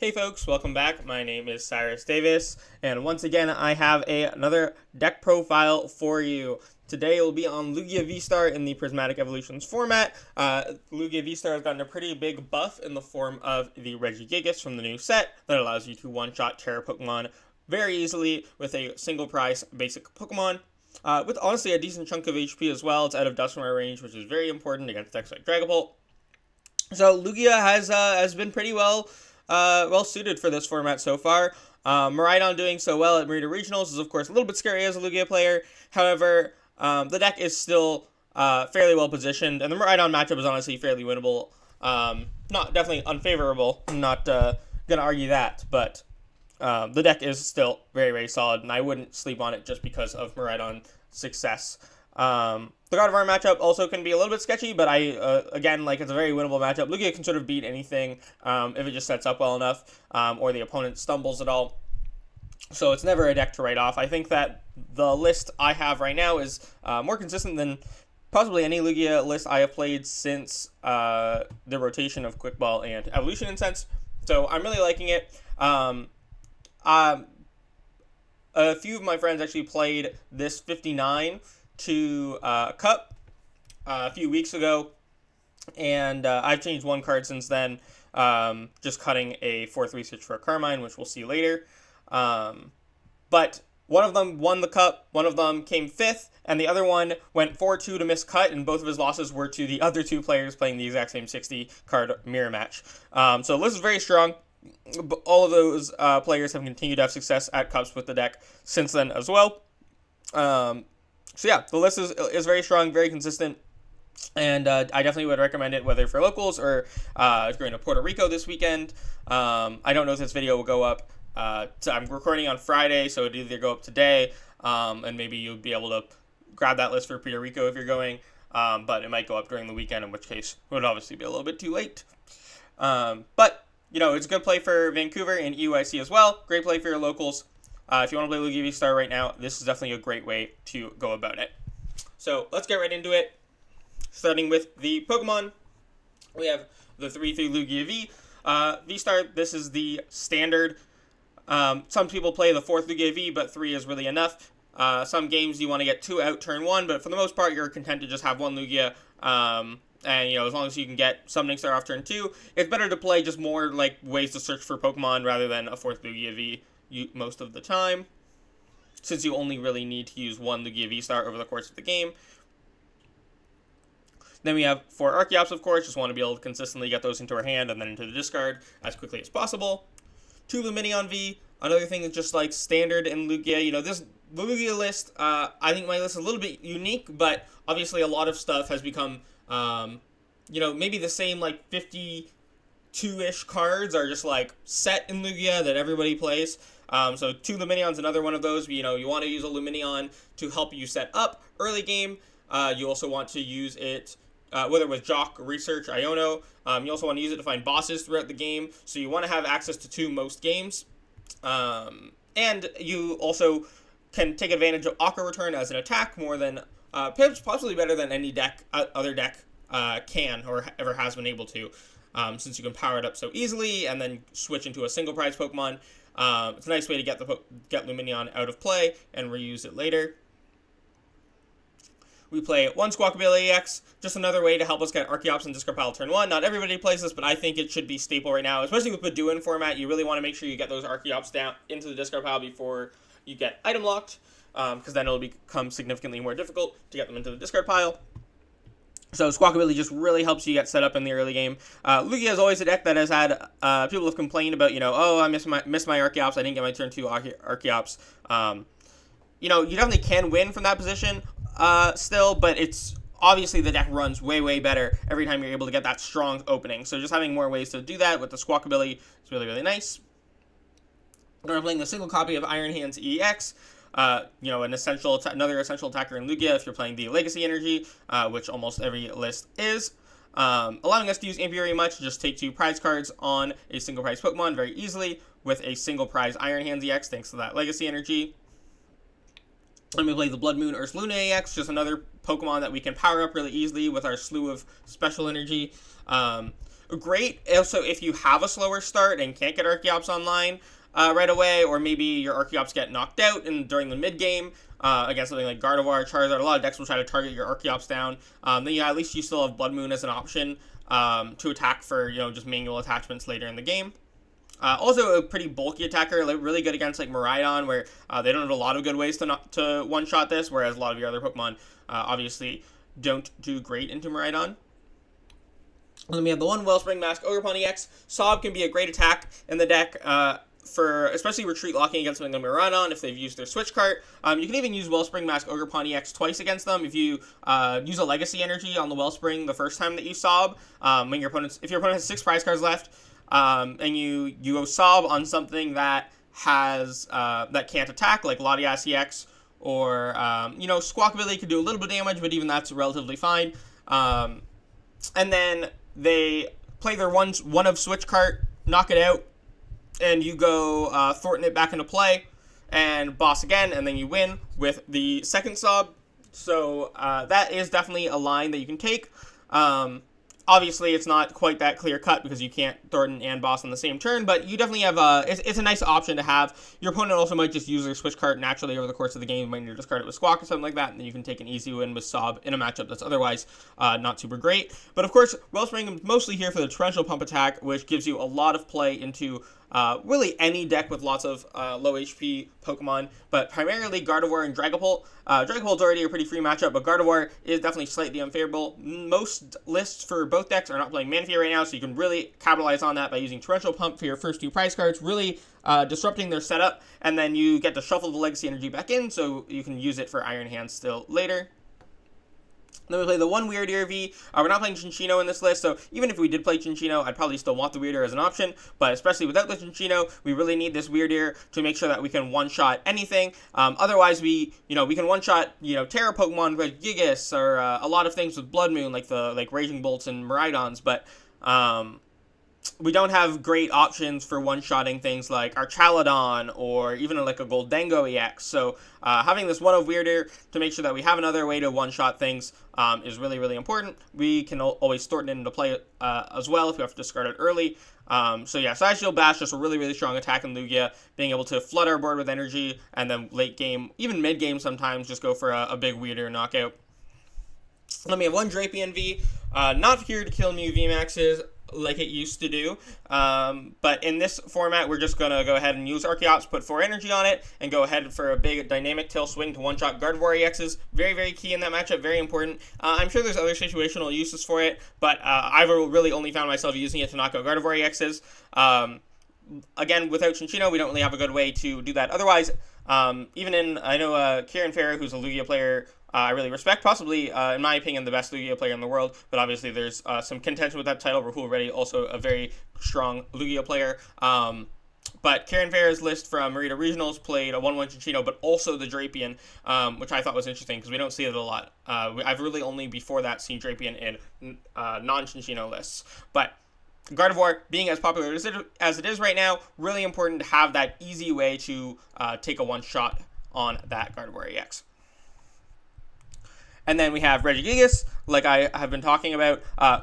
Hey folks, welcome back. My name is Cyrus Davis, and once again I have another deck profile for you. Today it will be on Lugia V-STAR in the Prismatic Evolutions format. Lugia V-STAR has gotten a pretty big buff in the form of the Regigigas from the new set that allows you to one-shot Terra Pokemon very easily with a single price basic Pokemon. With honestly a decent chunk of HP as well. It's out of Dusknoir range, which is very important against decks like Dragapult. So Lugia has been pretty well suited for this format so far. Miraidon doing so well at Merida Regionals is of course a little bit scary as a Lugia player. However, the deck is still fairly well positioned, and the Miraidon matchup is honestly fairly winnable. Not definitely unfavorable. I'm not gonna argue that, but the deck is still very, very solid, and I wouldn't sleep on it just because of Miraidon's success. The God of War matchup also can be a little bit sketchy, but again, it's a very winnable matchup. Lugia can sort of beat anything if it just sets up well enough, or the opponent stumbles at all. So it's never a deck to write off. I think that the list I have right now is more consistent than possibly any Lugia list I have played since the rotation of Quick Ball and Evolution Incense. So I'm really liking it. A few of my friends actually played this 59 to Cup a few weeks ago, and I've changed one card since then, just cutting a 4/3 switch for a Carmine, which we'll see later. But one of them won the Cup, one of them came 5th, and the other one went 4-2 to miss cut, and both of his losses were to the other two players playing the exact same 60 card mirror match. So the list is very strong. All of those players have continued to have success at Cups with the deck since then as well. So yeah, the list is very strong, very consistent, and I definitely would recommend it whether for locals or if you're going to Puerto Rico this weekend. I don't know if this video will go up. So I'm recording on Friday, so it'd either go up today, and maybe you'll be able to grab that list for Puerto Rico if you're going, but it might go up during the weekend, in which case it would obviously be a little bit too late. But, it's a good play for Vancouver and EUIC as well. Great play for your locals. If you want to play Lugia V-STAR right now, this is definitely a great way to go about it. So let's get right into it. Starting with the Pokemon, we have the 3/3 Lugia V. V-STAR, this is the standard. Some people play the 4th Lugia V, but 3 is really enough. Some games you want to get 2 out turn 1, but for the most part you're content to just have 1 Lugia. And, as long as you can get Summoning Star off turn 2, it's better to play just more ways to search for Pokemon rather than a 4th Lugia V most of the time, since you only really need to use 1 Lugia V-STAR over the course of the game. Then we have 4 Archeops, of course, just want to be able to consistently get those into our hand and then into the discard as quickly as possible. 2 Lumineon V, another thing that's just standard in Lugia. The Lugia list, I think my list is a little bit unique, but obviously a lot of stuff has become, maybe the same 52-ish cards are just set in Lugia that everybody plays. So 2 Lumineon's another one of those. You want to use a Lumineon to help you set up early game. You also want to use it, whether with Jacq, Research, Iono. You also want to use it to find bosses throughout the game. So you want to have access to 2 most games. And you also can take advantage of Aqua Return as an attack more than, possibly better than any other deck can or ever has been able to. Since you can power it up so easily and then switch into a single prize Pokemon. It's a nice way to get Lumineon out of play and reuse it later. We play 1 Squawkabilly EX, just another way to help us get Archeops and discard pile turn 1. Not everybody plays this, but I think it should be staple right now, especially with Bedouin format. You really want to make sure you get those Archeops down into the discard pile before you get item locked, because then it'll become significantly more difficult to get them into the discard pile. So Squawkabilly just really helps you get set up in the early game. Lugia is always a deck that has had, people have complained about, I missed my Archeops, I didn't get my turn 2 Archeops. You definitely can win from that position still, but it's obviously the deck runs way, way better every time you're able to get that strong opening. So just having more ways to do that with the Squawkabilly is really, really nice. We're playing the single copy of Iron Hands EX. Another essential attacker in Lugia if you're playing the Legacy Energy, which almost every list is. Allowing us to use Ampiary much, just take 2 prize cards on a single prize Pokemon very easily with a single prize Iron Hands EX thanks to that Legacy Energy. And we play the Bloodmoon Ursaluna EX, just another Pokemon that we can power up really easily with our slew of special energy. great also if you have a slower start and can't get Archeops online right away, or maybe your Archeops get knocked out during the mid game against something like Gardevoir, Charizard. A lot of decks will try to target your Archeops down. Then yeah, at least you still have Bloodmoon as an option to attack for, just manual attachments later in the game. Also a pretty bulky attacker, really good against like Miraidon, where they don't have a lot of good ways to one-shot this, whereas a lot of your other Pokemon obviously don't do great into Miraidon. And then we have the one Wellspring Mask, Ogerpon EX. Sob can be a great attack in the deck for especially retreat locking against something like Miraidon if they've used their switch cart. You can even use Wellspring Mask Ogerpon EX twice against them if you use a Legacy Energy on the Wellspring the first time that you Sob. If your opponent has 6 prize cards left, and you go Sob on something that has that can't attack, like Latias EX, or Squawkabilly could do a little bit of damage, but even that's relatively fine. And then they play their one of switch cart, knock it out, and you go Thorton it back into play, and boss again, and then you win with the second Sob. So that is definitely a line that you can take. Obviously, it's not quite that clear cut because you can't Thorton and boss on the same turn, but you definitely have it's a nice option to have. Your opponent also might just use their switch card naturally over the course of the game. You might need to discard it with Squawk or something like that, and then you can take an easy win with Sob in a matchup that's otherwise not super great. But of course, Wellspring is mostly here for the torrential pump attack, which gives you a lot of play into really any deck with lots of low HP Pokemon, but primarily Gardevoir and Dragapult. Dragapult's already a pretty free matchup, but Gardevoir is definitely slightly unfavorable. Most lists for both decks are not playing Manaphy right now, so you can really capitalize on that by using Torrential Pump for your first 2 prize cards, really disrupting their setup, and then you get to shuffle the Legacy Energy back in, so you can use it for Iron Hands still later. Then we play the one Wyrdeer V. We're not playing Cinccino in this list, so even if we did play Cinccino, I'd probably still want the Wyrdeer as an option, but especially without the Cinccino, we really need this Wyrdeer to make sure that we can one-shot anything. Otherwise, we can one-shot, Terra Pokemon like Regigigas, or a lot of things with Blood Moon, like Raging Bolts and Miraidons, but we don't have great options for one-shotting things like Archaladon or even like a Goldengo EX. So having this one of Wyrdeer to make sure that we have another way to one-shot things is really, really important. We can always Thorton it into play as well if we have to discard it early. Side Shield Bash, just a really, really strong attack in Lugia, being able to flood our board with energy, and then late game, even mid game sometimes, just go for a big Wyrdeer knockout. Then we have one Drapion V, not here to kill new VMAXs like it used to do, but in this format we're just going to go ahead and use Archeops, put 4 energy on it, and go ahead for a big dynamic tail swing to one-shot Gardevoir EXs. Very, very key in that matchup, very important. I'm sure there's other situational uses for it, but I've really only found myself using it to knock out Gardevoir EXs. Again, without Cinccino, we don't really have a good way to do that. Otherwise, I know Kieran Farrer, who's a Lugia player, I really respect, possibly, in my opinion, the best Lugia player in the world, but obviously there's some contention with that title. Rahul already also a very strong Lugia player. But Kieran Farrer's list from Merida Regionals played a 1-1 Cinccino, but also the Drapion, which I thought was interesting because we don't see it a lot. I've really only before that seen Drapion in non-Cinccino lists. But Gardevoir, being as popular as it is right now, really important to have that easy way to take a one-shot on that Gardevoir EX. And then we have Regigigas, like I have been talking about,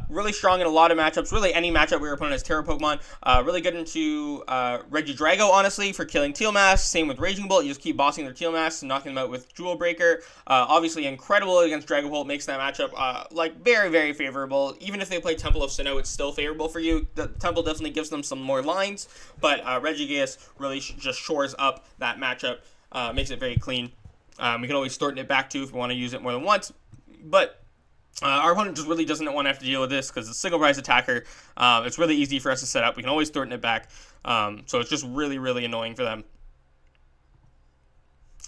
really strong in a lot of matchups, really any matchup where your opponent has Terra Pokemon, really good into Regidrago, honestly, for killing Teal Mask. Same with Raging Bolt, you just keep bossing their Teal Masks and knocking them out with Jewel Breaker. Obviously incredible against Dragapult, makes that matchup very, very favorable. Even if they play Temple of Sinnoh, it's still favorable for you. The Temple definitely gives them some more lines, but Regigigas really just shores up that matchup, makes it very clean. We can always Thornton it back too if we want to use it more than once, but our opponent just really doesn't want to have to deal with this because it's a single prize attacker. It's really easy for us to set up. We can always Thornton it back, so it's just really, really annoying for them.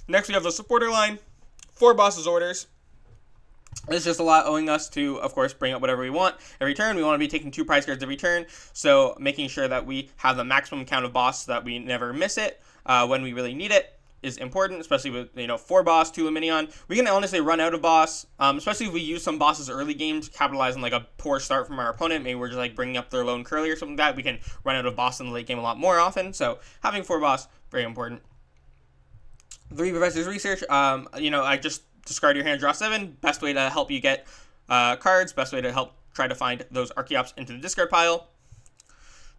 Next, we have the supporter line, 4 Boss's Orders. It's just a lot owing us to, of course, bring up whatever we want every turn. We want to be taking 2 prize cards every turn, so making sure that we have the maximum count of boss so that we never miss it when we really need it is important, especially with 4 boss, 2 Lumineon. We can honestly run out of boss, especially if we use some bosses early game to capitalize on like a poor start from our opponent. Maybe we're just like bringing up their lone curly or something like that. We can run out of boss in the late game a lot more often. So having 4 boss, very important. 3 Professor's Research. I just discard your hand, draw 7. Best way to help you get cards. Best way to help try to find those Archeops into the discard pile.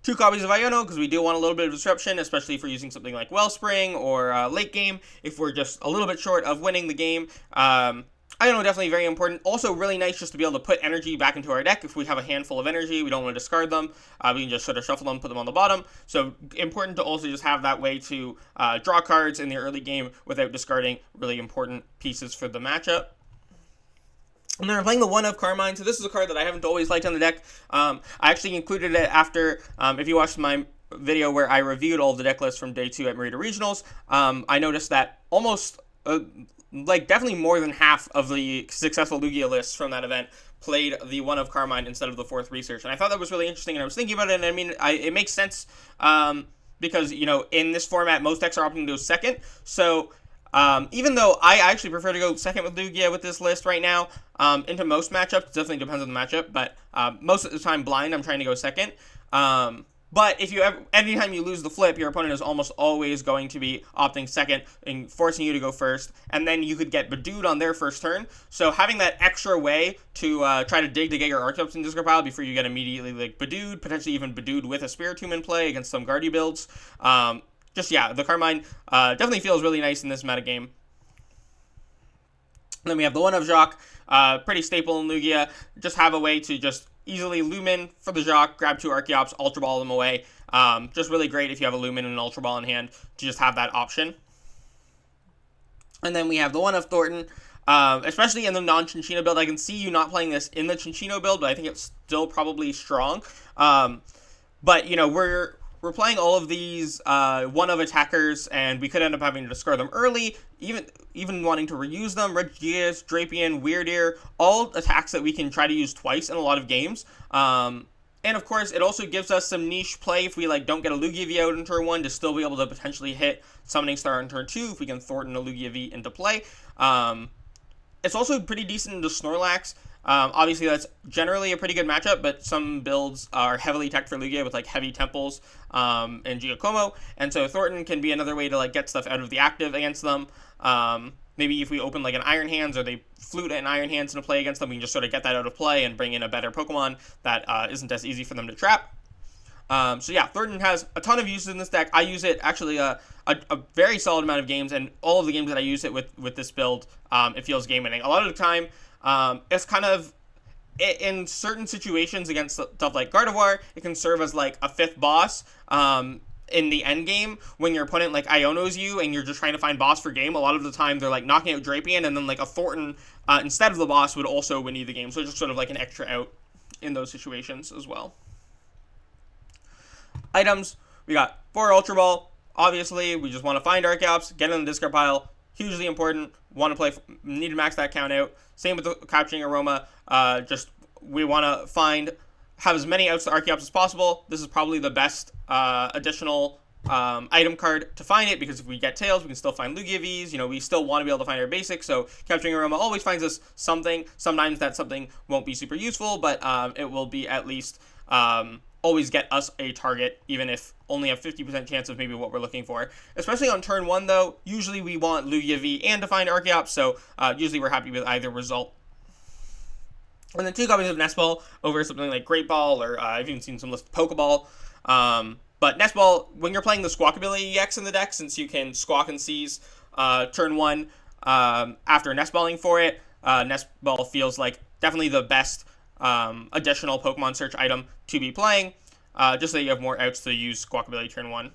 2 copies of Iono, because we do want a little bit of disruption, especially if we're using something like Wellspring or late game, if we're just a little bit short of winning the game. Iono definitely very important. Also really nice just to be able to put energy back into our deck. If we have a handful of energy, we don't want to discard them. We can just sort of shuffle them, put them on the bottom. So important to also just have that way to draw cards in the early game without discarding really important pieces for the matchup. And then we're playing the One of Carmine, so this is a card that I haven't always liked on the deck. I actually included it after, if you watched my video where I reviewed all of the deck lists from Day 2 at Merida Regionals, I noticed that almost, definitely more than half of the successful Lugia lists from that event played the One of Carmine instead of the 4th Research. And I thought that was really interesting, and I was thinking about it, and I mean, it makes sense, because, you know, in this format, most decks are opting to go second, so... even though I actually prefer to go second with Lugia with this list right now, into most matchups, it definitely depends on the matchup, but most of the time blind, I'm trying to go second. But if you anytime you lose the flip, your opponent is almost always going to be opting second and forcing you to go first, and then you could get Bedooed on their first turn. So having that extra way to try to dig to get your Archeops in discard pile before you get immediately Bedooed, potentially even Bedooed with a Spiritomb in play against some Guardy builds. The Carmine definitely feels really nice in this metagame. Then we have the One of Jacq, pretty staple in Lugia. Just have a way to just easily Lumin for the Jacq, grab 2 Archeops, Ultra Ball them away. Just really great if you have a Lumin and an Ultra Ball in hand to just have that option. And then we have the One of Thorton, especially in the non-Cinccino build. I can see you not playing this in the Cinccino build, but I think it's still probably strong. But, you know, we're playing all of these one of attackers, and we could end up having to discard them early, even wanting to reuse them. Regigigas, Drapion, Wyrdeer, all attacks that we can try to use twice in a lot of games. And of course, it also gives us some niche play if we don't get a Lugia V out in turn 1 to still be able to potentially hit Summoning Star in turn 2 if we can Thorton a Lugia V into play. It's also pretty decent into Snorlax. Obviously, that's generally a pretty good matchup, but some builds are heavily teched for Lugia with heavy Temples and Giacomo, and so Thorton can be another way to get stuff out of the active against them. Maybe if we open an Iron Hands or they flute an Iron Hands into play against them, we can just sort of get that out of play and bring in a better Pokemon that isn't as easy for them to trap. So yeah, Thorton has a ton of uses in this deck. I use it actually a very solid amount of games, and all of the games that I use it with this build, it feels game winning. A lot of the time, it's kind of, in certain situations against stuff like Gardevoir, it can serve as a 5th boss in the end game when your opponent Ionos you and you're just trying to find boss for game. A lot of the time they're knocking out Drapion, and then a Thorton instead of the boss would also win you the game. So it's just sort of an extra out in those situations as well. Items, we got 4 Ultra Ball. Obviously, we just want to find Archeops, get in the discard pile. Hugely important. Need to max that count out. Same with the Capturing Aroma. We want to have as many outs to Archeops as possible. This is probably the best additional item card to find it, because if we get Tails, we can still find Lugia Vs. You know, we still want to be able to find our basics, so Capturing Aroma always finds us something. Sometimes that something won't be super useful, but it will be at least always get us a target, even if only a 50% chance of maybe what we're looking for. Especially on turn 1, though, usually we want Lugia V and to find Archeops, so usually we're happy with either result. And then 2 copies of Nest Ball over something like Great Ball, or I've even seen some list Pokeball. But Nest Ball, when you're playing the Squawkabilly EX in the deck, since you can Squawk and Seize turn 1 after Nest Balling for it, Nest Ball feels like definitely the best additional Pokemon search item to be playing, just so you have more outs to use Squawkabilly turn 1.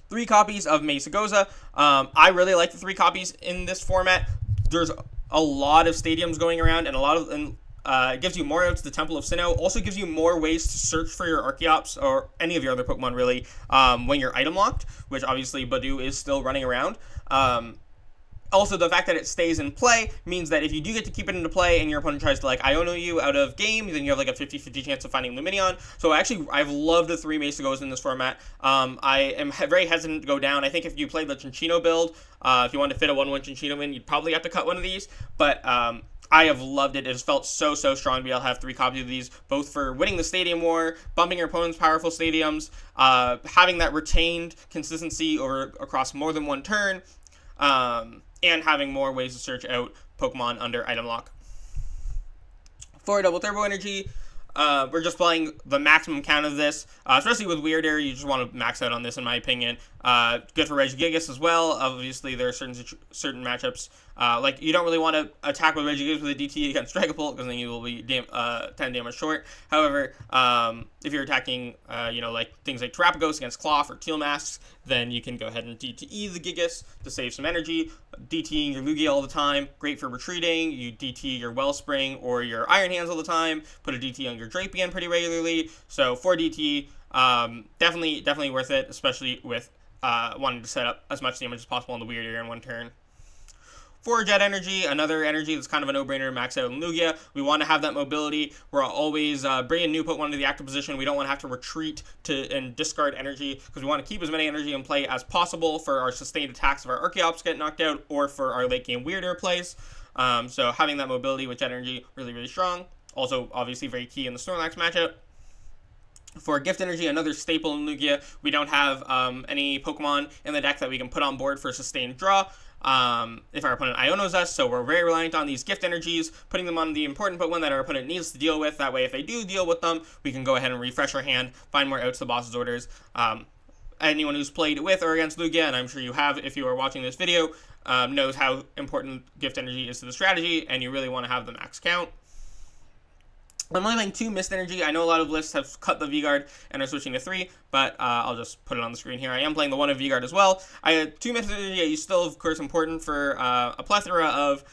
3 copies of Mesagoza. I really like the 3 copies in this format. There's a lot of stadiums going around, and it gives you more outs to the Temple of Sinnoh. Also gives you more ways to search for your Archeops, or any of your other Pokemon really, when you're item locked, which obviously Badoo is still running around. Also, the fact that it stays in play means that if you do get to keep it into play and your opponent tries to Iono you out of game, then you have a 50-50 chance of finding Lumineon. So I've loved the 3 Mesagos in this format. I am very hesitant to go down. I think if you played the Cinccino build, if you wanted to fit a 1-1 Cinccino in, you'd probably have to cut one of these. But I have loved it. It has felt so strong to be able to have 3 copies of these, both for winning the Stadium War, bumping your opponent's powerful stadiums, having that retained consistency across more than one turn, and having more ways to search out Pokemon under item lock. For double turbo energy, we're just playing the maximum count of this, especially with Wyrdeer. You just want to max out on this, in my opinion. Good for Regigigas as well. Obviously, there are certain matchups. Like, you don't really want to attack with Regigigas with a DT against Dragapult, because then you will be 10 damage short. However, if you're attacking, like things like Terrapagos against Cloth or Teal Masks, then you can go ahead and DTE the Gigas to save some energy. DTing your Lugia all the time, great for retreating. You DT your Wellspring or your Iron Hands all the time. Put a DT on your Drapion pretty regularly. So for DT, definitely worth it, especially with wanting to set up as much damage as possible on the Wyrdeer in one turn. For Jet Energy, another energy that's kind of a no-brainer to max out in Lugia. We want to have that mobility. We're always bringing new Pokemon to the active position. We don't want to have to retreat and discard energy, because we want to keep as many energy in play as possible for our sustained attacks if our Archeops get knocked out, or for our late game Wyrdeer plays. So having that mobility with Jet Energy, really, really strong. Also, obviously, very key in the Snorlax matchup. For Gift Energy, another staple in Lugia, we don't have any Pokemon in the deck that we can put on board for sustained draw. If our opponent Ionos us, so we're very reliant on these Gift Energies, putting them on the important Pokemon that our opponent needs to deal with. That way, if they do deal with them, we can go ahead and refresh our hand, find more outs to the boss's orders. Anyone who's played with or against Lugia, and I'm sure you have if you are watching this video, knows how important Gift Energy is to the strategy, and you really want to have the max count. I'm only playing 2 Mist Energy. I know a lot of lists have cut the V-Guard and are switching to 3, but I'll just put it on the screen here. I am playing the 1 of V-Guard as well. I had 2 Mist Energy. Is still, of course, important for a plethora of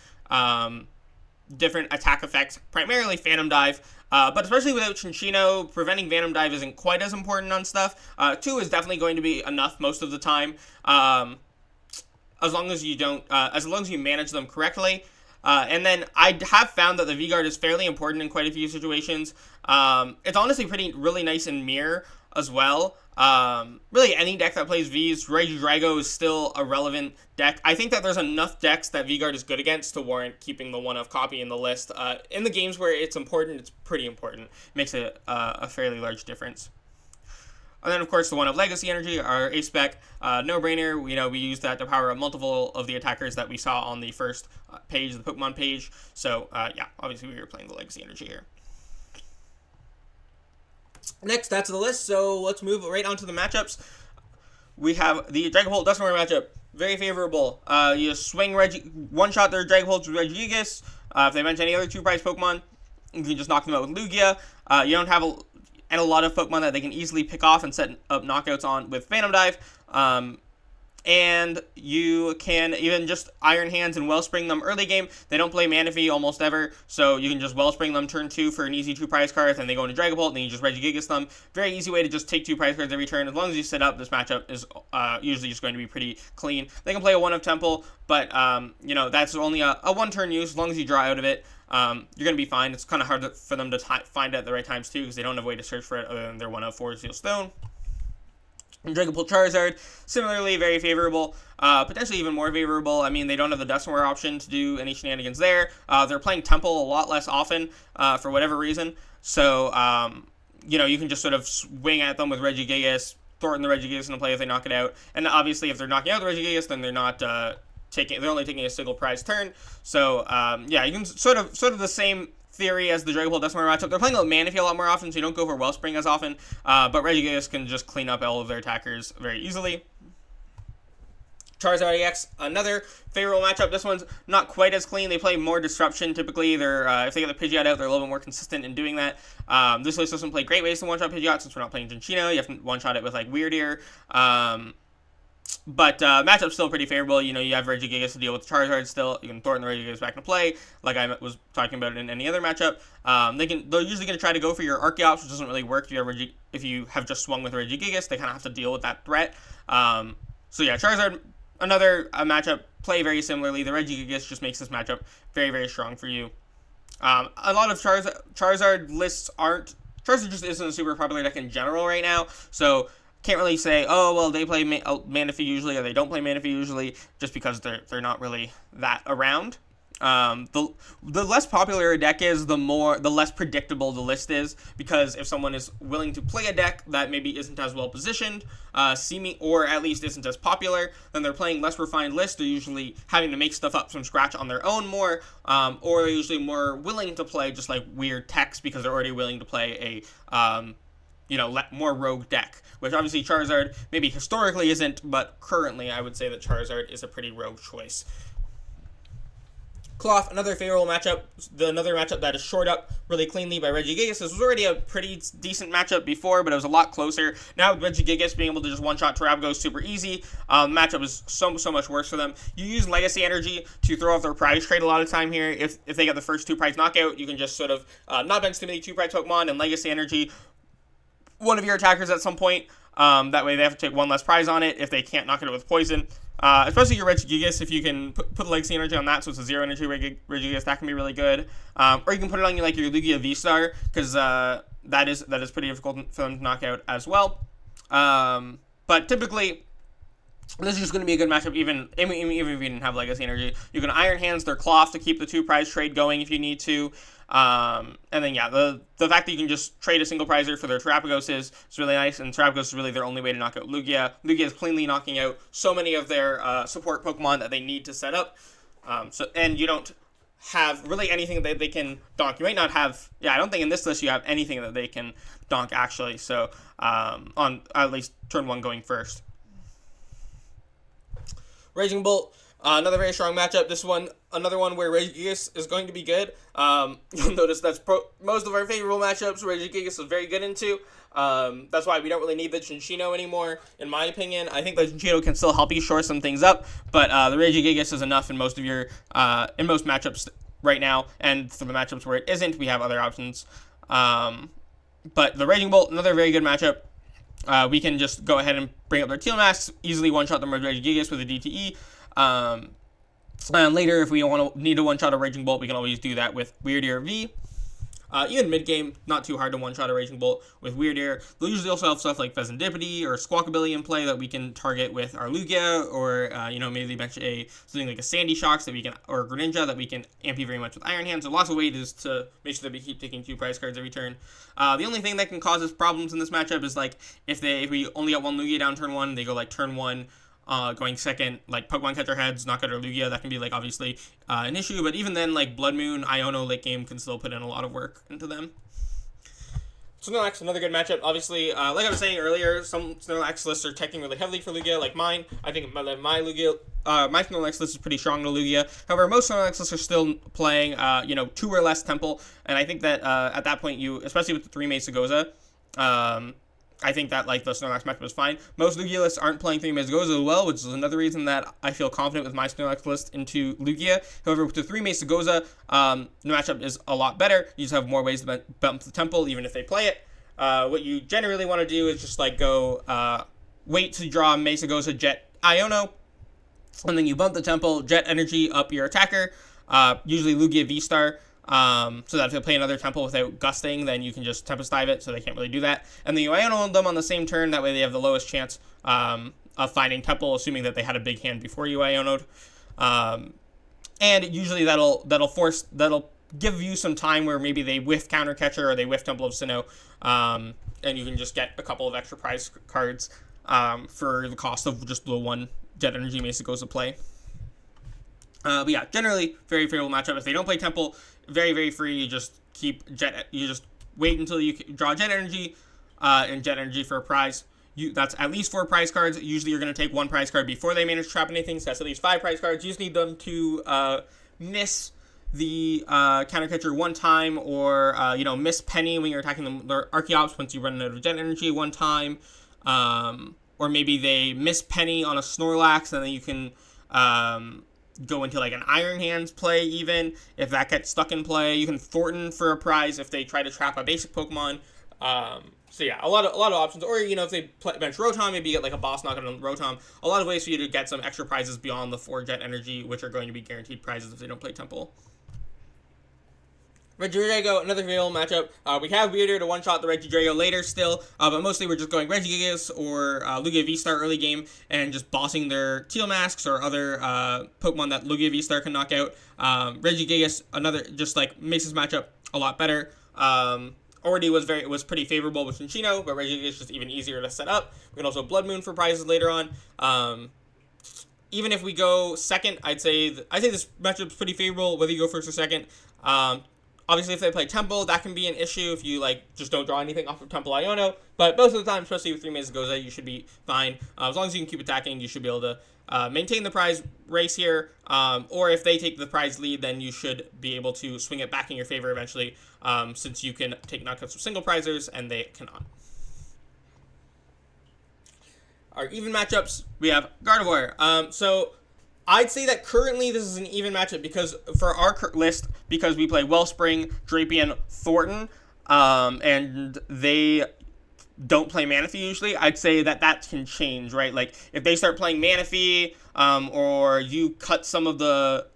different attack effects, primarily Phantom Dive. But especially without Cinccino, preventing Phantom Dive isn't quite as important on stuff. 2 is definitely going to be enough most of the time, as long as you manage them correctly. And then I have found that the V-Guard is fairly important in quite a few situations. It's honestly really nice in Mirror as well. Really, any deck that plays Vs, Regidrago is still a relevant deck. I think that there's enough decks that V-Guard is good against to warrant keeping the 1-of copy in the list. In the games where it's important, it's pretty important. It makes a fairly large difference. And then, of course, the 1 of Legacy Energy, our A-Spec, no-brainer. We use that to power up multiple of the attackers that we saw on the first page, the Pokemon page. So, yeah, obviously we were playing the Legacy Energy here. Next, that's the list, so let's move right on to the matchups. We have the Dragapult Dusknoir matchup. Very favorable. You swing one-shot their Dragapults with Regigigas. If they mention any other 2-price Pokemon, you can just knock them out with Lugia. You don't have a lot of Pokemon that they can easily pick off and set up knockouts on with Phantom Dive. And you can even just Iron Hands and Wellspring them early game. They don't play Manaphy almost ever, so you can just Wellspring them turn 2 for an easy 2-prize card, and they go into Dragapult, and then you just Regigigas them. Very easy way to just take 2 prize cards every turn. As long as you set up, this matchup is usually just going to be pretty clean. They can play a 1 of Temple, but that's only a 1-turn use. As long as you draw out of it, you're going to be fine. It's kind of hard for them to find it at the right times, too, because they don't have a way to search for it other than their 1 of Forest Seal Stone. And Dragapult Charizard, similarly very favorable, potentially even more favorable. I mean, they don't have the Dusknoir option to do any shenanigans there. They're playing Temple a lot less often for whatever reason. So, you can just sort of swing at them with Regigigas, Thorton the Regigigas into play if they knock it out. And obviously, if they're knocking out the Regigigas, then they're not they're only taking a single prize turn. So, yeah, you can sort of the same theory as the Dragapult Dusknoir matchup. They're playing Manaphy a lot more often, so you don't go for Wellspring as often, but Regigigas can just clean up all of their attackers very easily. Charizard EX, another favorable matchup. This one's not quite as clean. They play more Disruption typically. If they get the Pidgeot out, they're a little bit more consistent in doing that. This list doesn't play great ways to one-shot Pidgeot since we're not playing Cinccino. You have to one-shot it with like Wyrdeer. But matchup's still pretty favorable. You have Regigigas to deal with Charizard still. You can Thornton the Regigigas back into play, like I was talking about in any other matchup. They're usually going to try to go for your Archeops, which doesn't really work if you have just swung with Regigigas. They kind of have to deal with that threat. So yeah, Charizard, another matchup, play very similarly. The Regigigas just makes this matchup very, very strong for you. A lot of Charizard lists aren't... Charizard just isn't a super popular deck in general right now, so... Can't really say, oh, well, they play Manaphy usually, or they don't play Manaphy usually, just because they're not really that around. The less popular a deck is, the less predictable the list is, because if someone is willing to play a deck that maybe isn't as well positioned, or at least isn't as popular, then they're playing less refined lists. They're usually having to make stuff up from scratch on their own more, or they're usually more willing to play just like weird techs because they're already willing to play a more rogue deck, which obviously Charizard maybe historically isn't, but currently I would say that Charizard is a pretty rogue choice. Cloth, another favorable matchup. Another matchup that is shored up really cleanly by Regigigas. This was already a pretty decent matchup before, but it was a lot closer. Now with Regigigas being able to just one-shot Terabgo super easy, matchup is so much worse for them. You use Legacy Energy to throw off their prize trade a lot of time here. If they get the first 2 prize knockout, you can just sort of not bench too many 2 prize Pokemon and Legacy Energy one of your attackers at some point. That way they have to take 1 less prize on it if they can't knock it out with poison. Especially your Regigigas, if you can put Legacy Energy on that, so it's a 0 energy Regigigas, that can be really good. Or you can put it on your Lugia V-STAR, because that is pretty difficult for them to knock out as well. But typically, this is just going to be a good matchup, even if you didn't have Legacy Energy. You can Iron Hands their Cloth to keep the 2 prize trade going if you need to. And then, yeah, the fact that you can just trade a single prizer for their Terapagos is really nice, and Terapagos is really their only way to knock out Lugia. Lugia is cleanly knocking out so many of their support Pokemon that they need to set up. And you don't have really anything that they can donk. You might not have, I don't think in this list you have anything that they can donk, actually, so on at least turn 1 going first. Raging Bolt, another very strong matchup. This one, another one where Regigigas is going to be good. You'll notice that's most of our favorable matchups Regigigas is very good into. That's why we don't really need the Cinccino anymore, in my opinion. I think the Cinccino can still help you shore some things up, but the Regigigas is enough in most of your in most matchups right now. And for the matchups where it isn't, we have other options. But the Raging Bolt, another very good matchup. We can just go ahead and bring up their Teal Masks, easily one-shot them with Regigigas with a DTE. And later, if we need to one-shot a Raging Bolt, we can always do that with Wyrdeer V. Even mid-game, not too hard to one-shot a Raging Bolt with Wyrdeer. They'll usually also have stuff like Pheasantipity or Squawkabilly in play that we can target with our Lugia, or maybe bench something like a Sandy Shocks that we can, or Greninja that we can amp very much with Iron Hands. So lots of ways to make sure that we keep taking 2 prize cards every turn. The only thing that can cause us problems in this matchup is like if we only got 1 Lugia down turn 1, they go like turn 1. Going second, like Pokemon Catcher Heads, knock out our Lugia, that can be like obviously an issue, but even then, like Bloodmoon, Iono late game can still put in a lot of work into them. Snorlax, another good matchup. Obviously, like I was saying earlier, some Snorlax lists are teching really heavily for Lugia, like mine. I think my Snorlax list is pretty strong to Lugia. However, most Snorlax lists are still playing, 2 or less Temple, and I think that at that point, especially with the 3 Mesagoza, I think that like the Snorlax matchup is fine. Most Lugia lists aren't playing 3 Mesagoza as well, which is another reason that I feel confident with my Snorlax list into Lugia. However, with the 3 Mesagoza, the matchup is a lot better. You just have more ways to bump the Temple, even if they play it. What you generally want to do is just like go wait to draw Mesagoza, Jet, Iono, and then you bump the Temple, Jet Energy up your attacker, usually Lugia V-STAR. So that if they play another Temple without gusting, then you can just Tempest Dive it, so they can't really do that. And then you Iono them on the same turn, that way they have the lowest chance of finding Temple, assuming that they had a big hand before you Iono'd. And usually that'll give you some time where maybe they whiff Counter Catcher or they whiff Temple of Sinnoh, and you can just get a couple of extra prize cards for the cost of just the 1 Jet Energy Mesagoza play. But yeah, generally very favorable matchup. If they don't play Temple, very, very free. You just keep you just wait until you draw Jet Energy, and Jet Energy for a prize. That's at least 4 prize cards. Usually you're going to take 1 prize card before they manage to trap anything, so that's at least 5 prize cards. You just need them to miss the Counter Catcher 1 time, or miss Penny when you're attacking them, their Archeops once you run out of Jet Energy 1 time, or maybe they miss Penny on a Snorlax, and then you can go into like an Iron Hands play, even if that gets stuck in play. You can Thorton for a prize if they try to trap a basic Pokemon. So yeah, a lot of options. Or if they bench Rotom, maybe you get like a boss knockout on Rotom. A lot of ways for you to get some extra prizes beyond the 4 Jet Energy, which are going to be guaranteed prizes if they don't play Temple. Regigigas, another favorable matchup. We have Wyrdeer to one-shot the Regigigas later still, but mostly we're just going Regigigas or Lugia V-STAR early game and just bossing their Teal Masks or other Pokemon that Lugia V-STAR can knock out. Regigigas, another, just like makes this matchup a lot better. Already was pretty favorable with Cinccino, but Regigigas is just even easier to set up. We can also Bloodmoon for prizes later on. Even if we go second, I'd say this matchup's pretty favorable, whether you go first or second. Obviously, if they play Temple, that can be an issue if you just don't draw anything off of Temple Iono. But most of the time, especially with 3 Mesagoza, you should be fine. As long as you can keep attacking, you should be able to maintain the prize race here. Or if they take the prize lead, then you should be able to swing it back in your favor eventually, since you can take knockouts with single prizers and they cannot. Our even matchups, we have Gardevoir. So I'd say that currently this is an even matchup because for our list, because we play Wellspring, Drapion, Thorton, and they don't play Manaphy usually. I'd say that can change, right? Like if they start playing Manaphy, or you cut the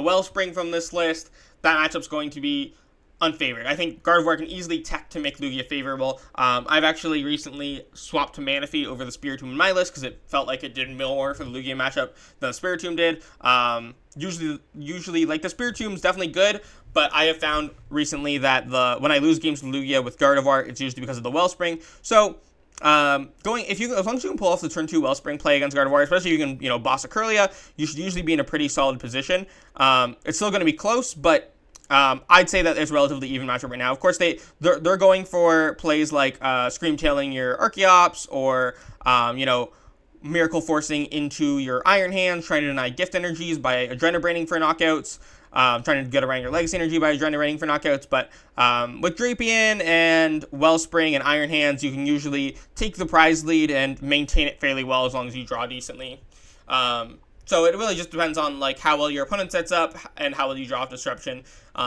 Wellspring from this list, that matchup's going to be unfavored. I think Gardevoir can easily tech to make Lugia favorable. I've actually recently swapped to Manaphy over the Spiritomb in my list because it felt like it did more for the Lugia matchup than the Spiritomb did. Usually, like the Spiritomb's definitely good, but I have found recently that when I lose games to Lugia with Gardevoir, it's usually because of the Wellspring. So as long as you can pull off the turn 2 Wellspring play against Gardevoir, especially if you can boss a Curlia, you should usually be in a pretty solid position. It's still going to be close, but I'd say that it's a relatively even matchup right now. Of course, they're going for plays like Scream Tailing your Archeops or Miracle Forcing into your Iron Hands, trying to deny Gift Energies by Adrenabraining for knockouts, trying to get around your Legacy Energy by Adrenabraining for knockouts. But with Drapion and Wellspring and Iron Hands, you can usually take the prize lead and maintain it fairly well as long as you draw decently. So it really just depends on how well your opponent sets up and how well you draw off Disruption.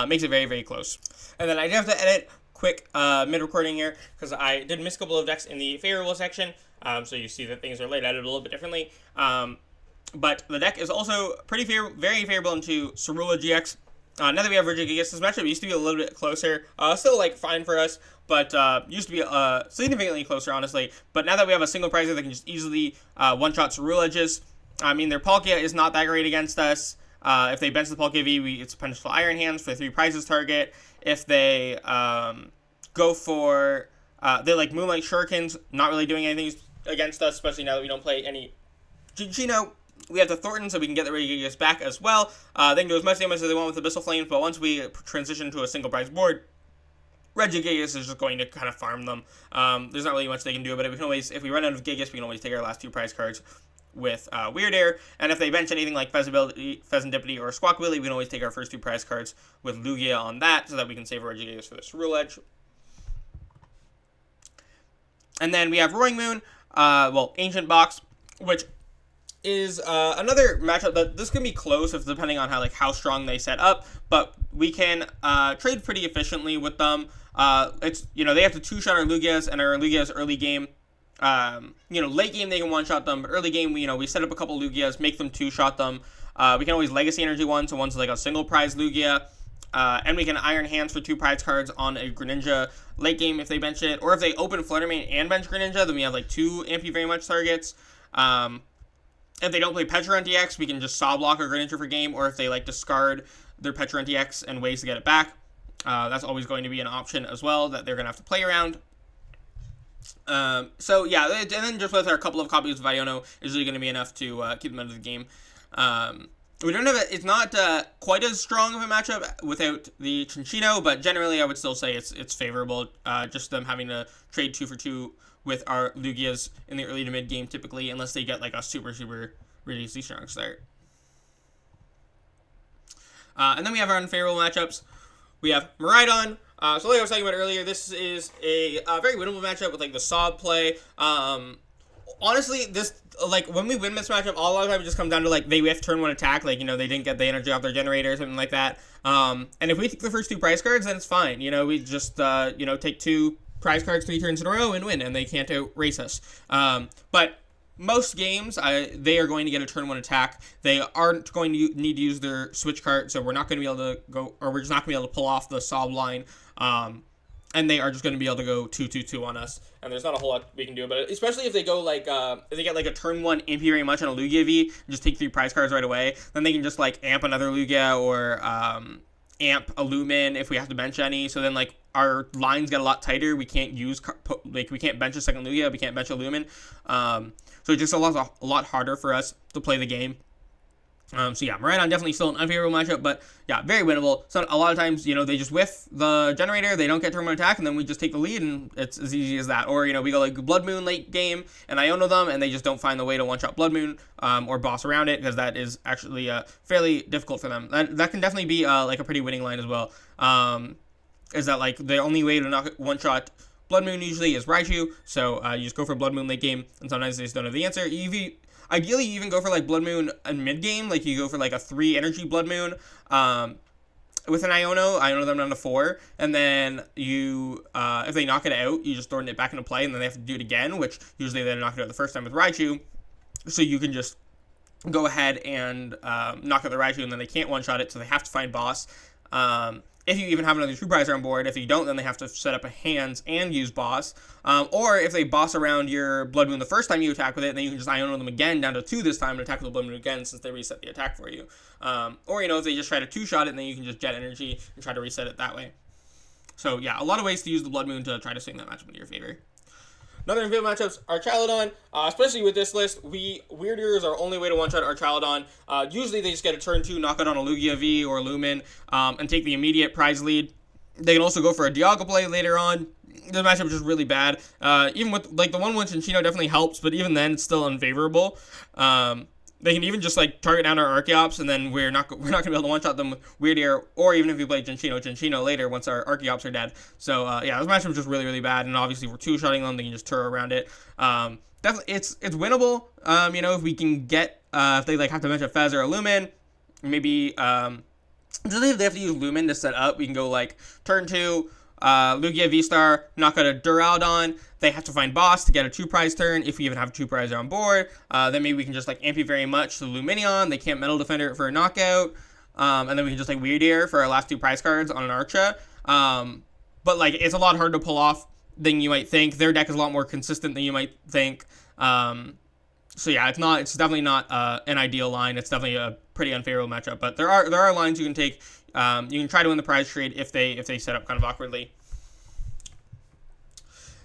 Makes it very, very close. And then I have to edit quick mid-recording here because I did miss a couple of decks in the favorable section. So you see that things are laid out a little bit differently. But the deck is also very favorable into Cerula GX. Now that we have Regigigas, this matchup used to be a little bit closer. Still fine for us, but used to be significantly closer, honestly. But now that we have a single prizer that can just easily one-shot Cerula edges, I mean, their Palkia is not that great against us. If they bench the Palkia V, it's potential Iron Hands for 3 prizes target. If they go for Moonlight Shurikens, not really doing anything against us, especially now that we don't play any Cinccino. We have the Thorton, so we can get the Regigigas back as well. They can do as much damage as they want with the Abyssal Flames, but once we transition to a single prize board, Regigigas is just going to kind of farm them. There's not really much they can do, but we can always, if we run out of Gigas, we can always take our last 2 prize cards with Wyrdeer, and if they bench anything like Pheasantipity or Squawkabilly, we can always take our first 2 prize cards with Lugia on that, so that we can save Regigigas for this Cerula edge. And then we have Roaring Moon, Ancient Box, which is another matchup that this can be close if depending on how strong they set up, but we can trade pretty efficiently with them. They have to 2-shot our Lugias, and our Lugias early game. Late game they can one-shot them, but early game we set up a couple Lugias, make them 2-shot them. We can always Legacy Energy one, so one's a single prize Lugia, and we can Iron Hands for 2 prize cards on a Greninja late game if they bench it, or if they open Fluttermane and bench Greninja, then we have 2 Ampy Very Much targets. If they don't play Petra NTX, we can just Saw Block or Greninja for game, or if they discard their Petra NTX and ways to get it back, that's always going to be an option as well that they're going to have to play around. And then just with our couple of copies of Iono is really going to be enough to keep them out of the game. We don't have it's not quite as strong of a matchup without the Cinccino, but generally I would still say it's favorable. Just them having to trade 2 for 2 with our Lugias in the early to mid game typically, unless they get a super ridiculously strong start. And then we have our unfavorable matchups. We have Miraidon. So like I was talking about earlier, this is a very winnable matchup with the Sob play. Honestly, this when we win this matchup, a lot of times it just comes down to they whiff turn 1 attack, they didn't get the energy off their generator or something like that. And if we take the first 2 prize cards, then it's fine. We just take 2 prize cards 3 turns in a row and win, and they can't outrace us. But most games, they are going to get a turn 1 attack. They aren't going to need to use their switch card, so we're not going to be able to go, or we're just not going to be able to pull off the sob line. And they are just going to be able to go 2-2-2 on us. And there's not a whole lot we can do about it, especially if they go like, if they get like a turn 1 ampy very much on a Lugia V, and just take 3 prize cards right away, then they can just like amp another Lugia or amp a Lumen if we have to bench any. So then like our lines get a lot tighter. We can't use, like we can't bench a second Lugia, we can't bench a Lumen. So it's just a lot harder for us to play the game. So yeah, Miraidon definitely still an unfavorable matchup, but yeah, very winnable. So a lot of times, you know, they just whiff the generator, they don't get turn 1 attack, and then we just take the lead, and it's as easy as that. Or, you know, we go like Bloodmoon late game, and Iono them, and they just don't find the way to one-shot Bloodmoon, or boss around it, because that is actually fairly difficult for them. That can definitely be like a pretty winning line as well. Is that like the only way to knock one-shot Bloodmoon usually is Raichu, so you just go for Bloodmoon late game, and sometimes they just don't have the answer. Ideally, you even go for like Bloodmoon in mid game, like you go for like a 3 energy Bloodmoon with an Iono them down to 4, and then you, if they knock it out, you just throw it back into play, and then they have to do it again, which usually they knock it out the first time with Raichu, so you can just go ahead and knock out the Raichu, and then they can't one-shot it, so they have to find boss. If you even have another True Prizer on board. If you don't, then they have to set up a hands and use boss. Or if they boss around your Bloodmoon the first time you attack with it, then you can just Iono them again down to 2 this time and attack with the Bloodmoon again since they reset the attack for you. Or, you know, if they just try to 2-shot it, then you can just Jet Energy and try to reset it that way. So, yeah, a lot of ways to use the Bloodmoon to try to swing that matchup into your favor. Another unfavorable matchups are Archaludon, especially with this list. Wyrdeer is our only way to one-shot Archaludon. Usually they just get a turn 2, knock it on a Lugia V or a Lumen, and take the immediate prize lead. They can also go for a Dialga play later on. This matchup is just really bad. Even with, like, the 1-1 Cinccino definitely helps, but even then it's still unfavorable. They can even just like target down our Archeops, and then we're not gonna be able to one-shot them with Wyrdeer, or even if we play Cinccino later once our Archeops are dead. So yeah, this matchup is just really, really bad, and obviously if we're 2-shotting them, they can just turn around it. Definitely, it's winnable. You know, if we can get if they like have to bench a Fez or a Lumen, maybe if they have to use Lumen to set up, we can go like turn 2. Lugia V-Star, knock out a Duraludon. They have to find boss to get a 2-prize turn. If we even have a 2-prize on board, then maybe we can just like amp very much to Lumineon. They can't Metal Defender it for a knockout. And then we can just like Wyrdeer for our last 2 prize cards on an Archa. But like it's a lot harder to pull off than you might think. Their deck is a lot more consistent than you might think. So yeah, it's definitely not an ideal line. It's definitely a pretty unfavorable matchup. But there are lines you can take. You can try to win the prize trade if they set up kind of awkwardly.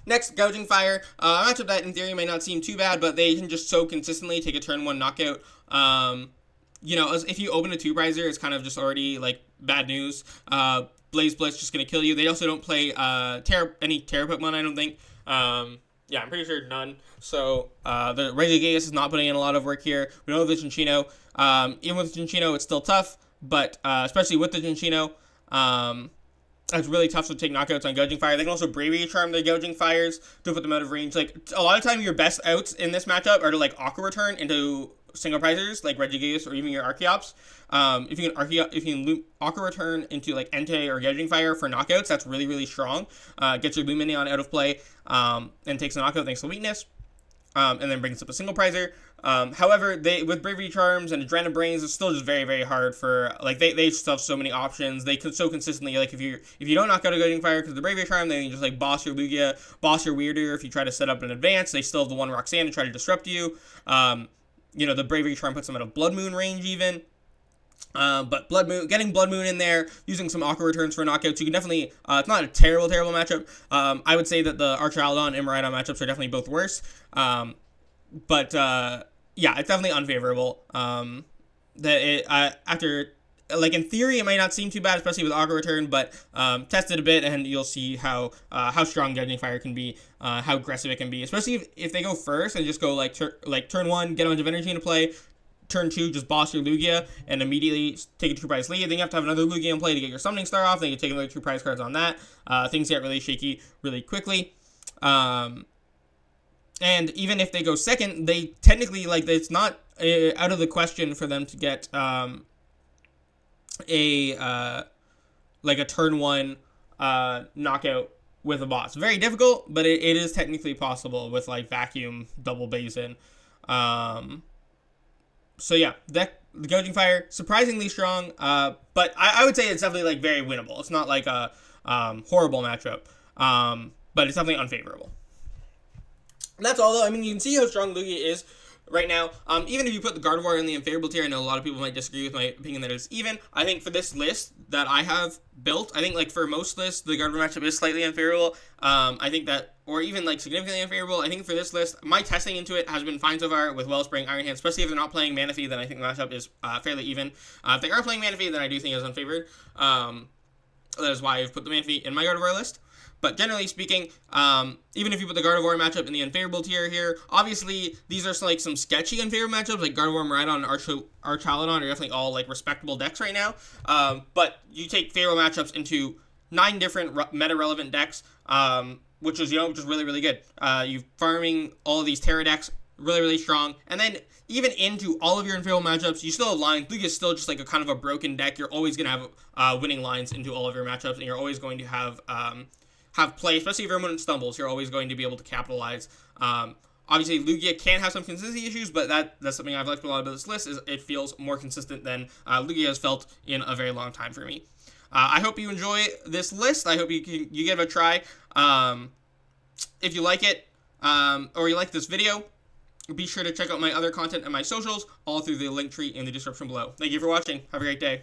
Next, Gouging Fire. A matchup that in theory might not seem too bad, but they can just so consistently take a turn 1 knockout. You know, if you open a 2-prizer, it's kind of just already like bad news. Blaze Blitz just gonna kill you. They also don't play any Terra Pokemon, I don't think. Yeah, I'm pretty sure none. So the Regigigas is not putting in a lot of work here. We know the Cinccino. Even with Cinccino, it's still tough, but especially with the Cinccino, it's really tough to take knockouts on Gouging Fire. They can also Bravery Charm the Gouging Fires to put them out of range. Like a lot of time, your best outs in this matchup are to like Aqua Return into single prizers like Regigigas or even your Archeops. If you can Aqua Return into like Entei or Gouging Fire for knockouts, that's really, really strong. Gets your Lumineon out of play and takes a knockout thanks to weakness, and then brings up a single prizer. However, with Bravery Charms and Adrenaline Brains, it's still just very, very hard for like they still have so many options. They could so consistently like if you don't knock out a Gouging Fire because of the Bravery Charm, then you just like boss your Lugia, boss your Wyrdeer. If you try to set up an advance, they still have the one Roxanne to try to disrupt you. You know, the Bravery Charm puts them at a Bloodmoon range even. But getting Bloodmoon in there, using some Aqua Returns for knockouts, you can definitely, it's not a terrible matchup. I would say that the Archaludon and Miraidon matchups are definitely both worse. But yeah, it's definitely unfavorable. After, like in theory, it might not seem too bad, especially with Aqua Return, but test it a bit and you'll see how strong Gouging Fire can be, how aggressive it can be, especially if they go first and just go like turn 1, get a bunch of energy into play, turn 2, just boss your Lugia and immediately take a 2-prize lead. Then you have to have another Lugia in play to get your Summoning Star off. Then you take another 2 prize cards on that. Things get really shaky really quickly. And even if they go second, they technically, like, it's not out of the question for them to get a turn 1 knockout with a boss. Very difficult, but it is technically possible with like Vacuum, Double Basin. So yeah, the Gouging Fire, surprisingly strong, but I would say it's definitely like very winnable. It's not like a horrible matchup, but it's definitely unfavorable. And that's all though. I mean, you can see how strong Lugia is right now. Even if you put the Gardevoir in the unfavorable tier, I know a lot of people might disagree with my opinion that it's even. I think for this list that I have built, I think like for most lists, the Gardevoir matchup is slightly unfavorable. I think that, or even like significantly unfavorable. I think for this list, my testing into it has been fine so far with Wellspring, Iron Hand, especially if they're not playing Manaphy, then I think the matchup is fairly even. If they are playing Manaphy, then I do think it's unfavored. That is why I've put the Manaphy in my Gardevoir list. But generally speaking, even if you put the Gardevoir matchup in the unfavorable tier here, obviously these are like some sketchy unfavorable matchups, like Gardevoir, Miraidon, and Archaludon are definitely all like respectable decks right now. But you take favorable matchups into 9 different meta-relevant decks, which is really, really good. You're farming all of these Terra decks really, really strong, and then even into all of your unfavorable matchups, you still have lines. Lugia is still just like a kind of a broken deck. You're always going to have winning lines into all of your matchups, and you're always going to have play, especially if your opponent stumbles. You're always going to be able to capitalize. Obviously, Lugia can have some consistency issues, but that's something I've liked a lot about this list, is it feels more consistent than Lugia has felt in a very long time for me. I hope you enjoy this list. I hope you give it a try. If you like it, or you like this video, be sure to check out my other content and my socials, all through the link tree in the description below. Thank you for watching. Have a great day.